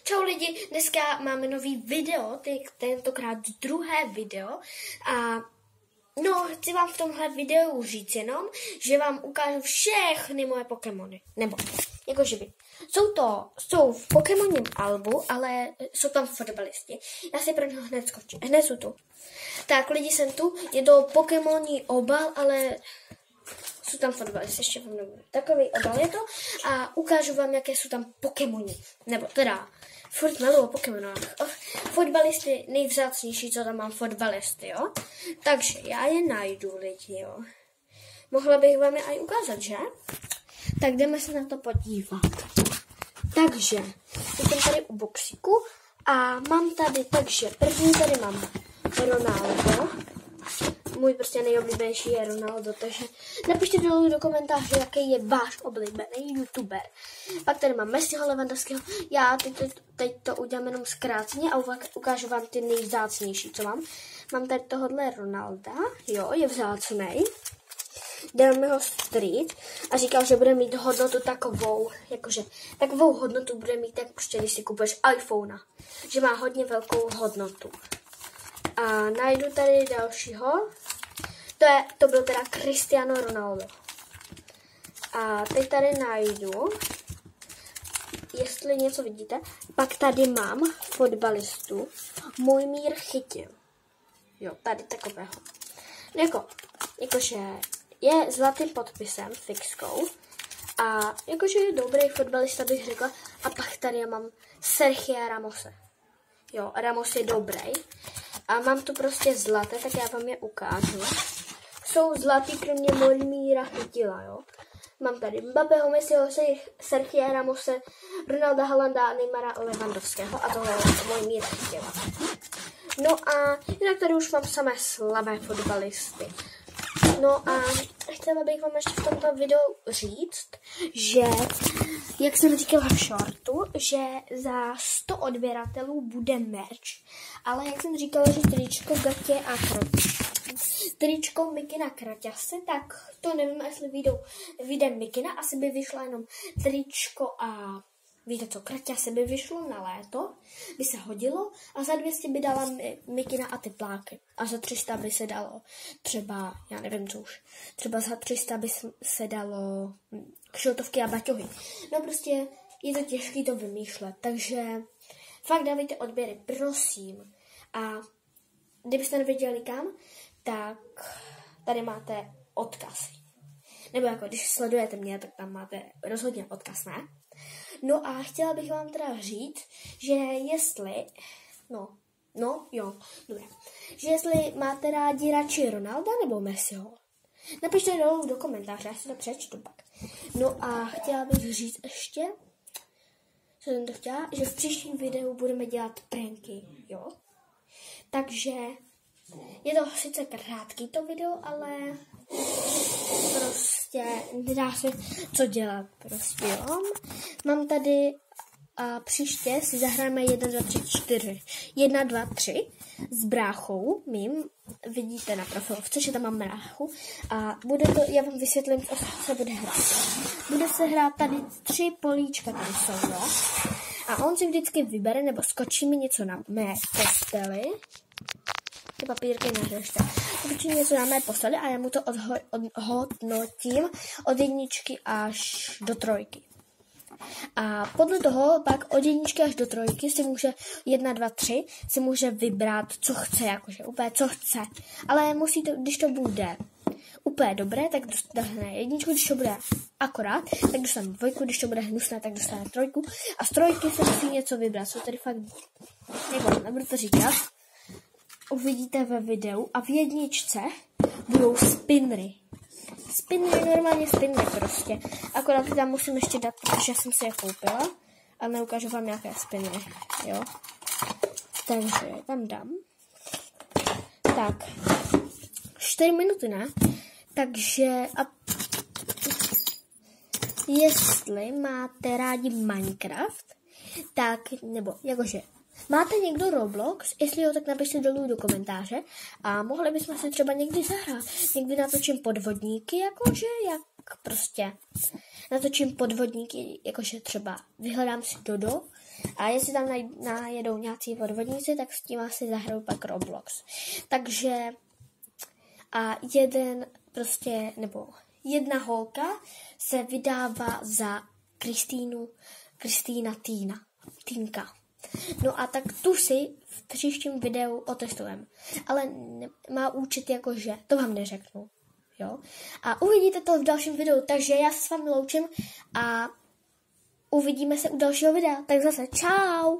Čau lidi, dneska máme nový video, tentokrát druhé video a chci vám v tomhle videu říct jenom, že vám ukážu všechny moje Pokémony, nebo jakože by. Jsou v Pokémoním albu, ale jsou tam fotbalisti. Já si pro něho hned skočím, hned jsou tu. Tak lidi, jsem tu, je to Pokémoní obal, ale jsou tam fotbalisti, ještě vám nebudu. Takový obal je to a ukážu vám, jaké jsou tam Pokémoni, nebo teda furt miluji o Pokémonách. Fotbalisty nejvzácnější, co tam mám fotbalisty, jo. Takže já je najdu, lidi, jo. Mohla bych vám je aj ukázat, že? Tak jdeme se na to podívat. Takže, jsem tady u boxíku a mám tady, takže první tady mám Ronaldo. Můj prostě nejoblíbenější je Ronaldo, takže napište dolů do komentáře, jaký je váš oblíbený youtuber. Pak tady mám Messiho, Lewandowského. Já teď to udělám jenom zkráceně a ukážu vám ty nejvzácnější, co mám. Mám tady tohohle Ronalda, jo, je vzácnej. Dal mi ho Street a říkal, že bude mít hodnotu takovou, jakože takovou hodnotu bude mít, tak prostě když si kupuješ iPhone, že má hodně velkou hodnotu. A najdu tady dalšího. To byl teda Cristiano Ronaldo. A teď tady najdu, jestli něco vidíte, pak tady mám fotbalistu Mojmír Chytil. Jo, tady takového. Jakože je zlatým podpisem, fixkou. A jakože je dobrý fotbalista, bych řekla. A pak tady mám Sergio Ramose. Jo, Ramos je dobrý. A mám tu prostě zlaté, tak já vám je ukážu. Jsou zlatý, kromě Mojmíra Chytila, jo. Mám tady Mbappého, Messiho, Sergio Ramose, Ronalda, Haalanda, Neymara, Lewandowského a tohle je Mojmír Chytila. No a jinak tady už mám samé slabé fotbalisty. No a chtěla bych vám ještě v tomto videu říct, že, jak jsem říkala v shortu, že za 100 odběratelů bude merch. Ale jak jsem říkala, že tričko, gatě a tričko Mikina Kraťase, tak to nevím, jestli vyjde Mikina, asi by vyšla jenom tričko a víte co, Kraťase by vyšlo na léto, by se hodilo a za 200 by dala Mikina a tepláky. A za 300 by se dalo třeba, já nevím co už, třeba za 300 by se dalo kšiltovky a baťohy. No prostě je to těžké to vymýšlet, takže fakt dávejte odběry, prosím. A kdybyste nevěděli kam, tak tady máte odkaz. Nebo jako když sledujete mě, tak tam máte rozhodně odkaz, ne? No a chtěla bych vám teda říct, že jestli, že jestli máte rádi radši Ronalda nebo Messiho, napište dolů do komentáře, já si to přečtu pak. No a chtěla bych říct ještě, co jsem to chtěla, že v příštím videu budeme dělat pranky, jo? Takže je to sice krátký to video, ale prostě nedá se co dělat, prostě jo. Mám tady a příště si zahráme 1, 2, 3, 4. 1, 2, 3 s bráchou mým. Vidíte na profilovce, že tam mám bráchu. A bude to, já vám vysvětlím, co se bude hrát. Bude se hrát tady 3 políčka, tady jsou, jo. A on si vždycky vybere, nebo skočí mi něco na mé posteli. Ty papírky neřešte. Skočí něco na mé posteli a já mu to odhodnotím od 1 až do 3. A podle toho pak od 1 až do 3 si může 1, 2, 3 si může vybrat, co chce, jakože úplně co chce. Ale musí to, když to bude úplně dobré, tak dostane 1, když to bude akorát, tak dostane 2, když to bude hnusné, tak dostane 3. A z 3 se musí něco vybrat, co tady fakt, nebudu to říkat. Uvidíte ve videu a v 1 budou spinry. Normálně spinry prostě. Akorát tam musím ještě dát, protože jsem si je koupila a neukážu vám nějaké spinry, jo. Takže tam dám. Tak. 4 minuty, ne? Takže a jestli máte rádi Minecraft, tak, nebo jakože máte někdo Roblox? Jestli jo, tak napište dolů do komentáře a mohli bychom se třeba někdy zahrát. Někdy natočím podvodníky, jakože jak prostě natočím podvodníky, jakože třeba vyhledám si Dodo A jestli tam najedou nějací podvodníci, tak s tím asi zahrajou pak Roblox. Takže a jedna holka se vydává za Kristýna Týnka. No a tak tu si v příštím videu otestujeme. Ale má účet jakože, to vám neřeknu. Jo? A uvidíte to v dalším videu, takže já se s vámi loučím a uvidíme se u dalšího videa. Tak zase čau!